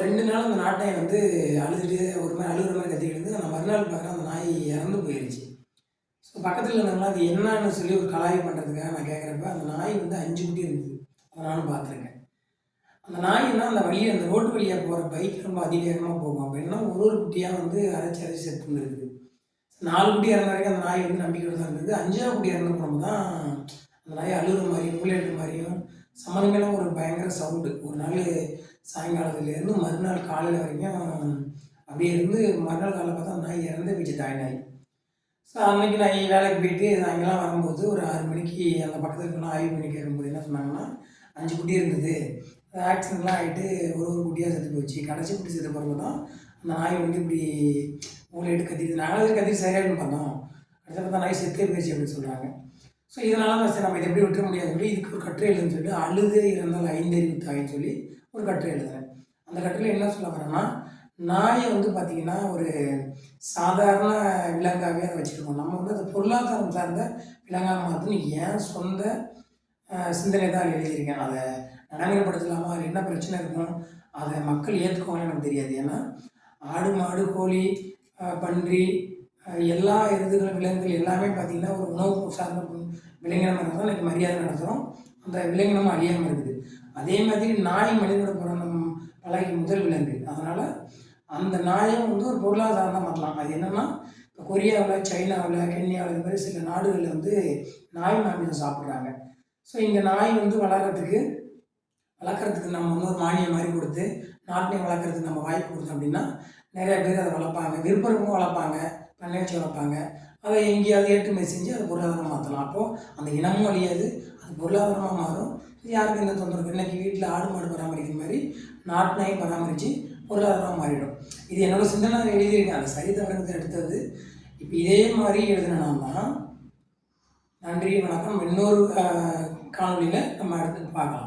2 நாள் அந்த நாய் வந்து அழுதுட்டு ஒரு மாதிரி அழுகுற மாதிரி கத்திக்கிட்டு இருந்து, நான் மறுநாள் பார்க்குறேன் அந்த நாய் இறந்து போயிருச்சு. ஸோ பக்கத்தில் இருந்தவங்களாம் அது என்னன்னு சொல்லி ஒரு கலாய்வு பண்ணுறதுக்காக நான் கேட்குறப்ப, அந்த நாய் வந்து 5 குட்டி இருந்தது. அதை நானும் பார்த்துருக்கேன். அந்த நாய்னா அந்த வழியை அந்த ரோட்டு வழியாக போகிற பைக் ரொம்ப அதிவேகமாக போகும். அப்போ என்ன ஒரு குட்டியாக வந்து அரைச்சி செத்து இருக்குது. 4 குட்டி இறந்த வரைக்கும் அந்த நாய் வந்து நம்பிக்கையோடு தான் இருந்தது. 5ஆவது குட்டி இறந்த போனப்போ தான் அந்த நாய் அழுகுற மாதிரியும் ஊழலுற மாதிரியும் சம்மந்தமே ஒரு பயங்கர சவுண்டு. ஒரு நாள் சாயங்காலத்துலேருந்து மறுநாள் காலையில் வரைக்கும் அப்படியே இருந்து மறுநாள் காலையில் பார்த்தா அந்த நாய் இறந்து போயிடுச்சு, தாய் நாய். ஸோ அன்றைக்கி நான் வேலைக்கு போயிட்டு சாயங்காலம் வரும்போது ஒரு 6 மணிக்கு அந்த பக்கத்தில் இருக்கலாம் ஆய்வு பண்ணி கேட்கும்போது என்ன சொன்னாங்கன்னா, 5 குட்டி இருந்தது, ஆக்சிடென்ட்லாம் ஆகிட்டு ஒரு குட்டியாக செத்து போச்சு. கடைசி குட்டி செத்து பிறகு தான் அந்த நாய் வந்து இப்படி ஊழிட்டு கத்திட்டு நாங்களும் கத்திட்டு சரியாகின்னு பார்த்தோம். அடுத்த பார்த்தா நாய் செத்தே போயிடுச்சு அப்படின்னு சொல்கிறாங்க. ஸோ இதனால தான் சரி நம்ம இதை எப்படி விட்டுற முடியாது சொல்லி இதுக்கு ஒரு கட்டுரை எழுதுன்னு சொல்லி அழுது இறந்தால் 5 அறிவு தாயின்னு சொல்லி ஒரு கட்டுரை எழுதுறேன். அந்த கட்டுரையில் என்ன சொல்ல வரேன்னா, நாயை வந்து பார்த்திங்கன்னா ஒரு சாதாரண விலங்காகவே அதை வச்சுருக்கோம். நம்ம வந்து அதை பொருளாதாரம் சார்ந்த விலங்காக மாற்றணும் ஏன் சொந்த சிந்தனை தான் எழுதியிருக்கேன். அதை நடைமுறைப்படுத்தலாமா, அதில் என்ன பிரச்சனை இருக்கும், அதை மக்கள் ஏற்றுக்குவாங்கன்னு எனக்கு தெரியாது. ஏன்னா ஆடு மாடு கோழி பன்றி எல்லா எருதுகள் விலங்குகள் எல்லாமே பார்த்திங்கன்னா ஒரு உணவு சார்ந்த விலங்கினம் தான் இன்றைக்கி மரியாதை நடத்துகிறோம். அந்த விலங்கினமும் அழியாமல் இருக்குது. அதே மாதிரி நாய் மனிதனோட பிறந்த பழகிய முதல் விலங்கு. அதனால் அந்த நாயை வந்து ஒரு பொருளாதாரம் தான் மாற்றலாம். அது என்னென்னா, இப்போ கொரியாவில் சைனாவில் கென்யாவில் இந்த மாதிரி சில நாடுகளில் வந்து நாய் மாமிசம் சாப்பிட்றாங்க. ஸோ இந்த நாய் வந்து வளர்க்குறதுக்கு நம்ம வந்து ஒரு மானியம் மாதிரி கொடுத்து நாட்டினை வளர்க்குறதுக்கு நம்ம வாய்ப்பு கொடுத்தோம் அப்படின்னா நிறையா பேர் அதை வளர்ப்பாங்க, விருப்பமும் வளர்ப்பாங்க, பண்ணை வச்சு வளர்ப்பாங்க. அதை எங்கேயாவது ஏற்றுமதி செஞ்சு அதை பொருளாதாரம் மாற்றலாம். அப்போது அந்த இனமும் அழியாது, அது பொருளாதாரமாக மாறும். யாருக்கு எந்த தொந்தரவு இன்றைக்கி வீட்டில் ஆடு மாடு பராமரிக்கிற மாதிரி நாட்டு நாயை பராமரித்து பொருளாதாரமாக மாறிடும். இது என்னோட சிந்தனை எழுதியிருக்கேன். அதை சரி தவறுங்கிறத எடுத்தது. இப்போ இதே மாதிரி எழுதினா நன்றி வணக்கம். இன்னொரு காணொலியில் நம்ம அடுத்து பார்க்கலாம்.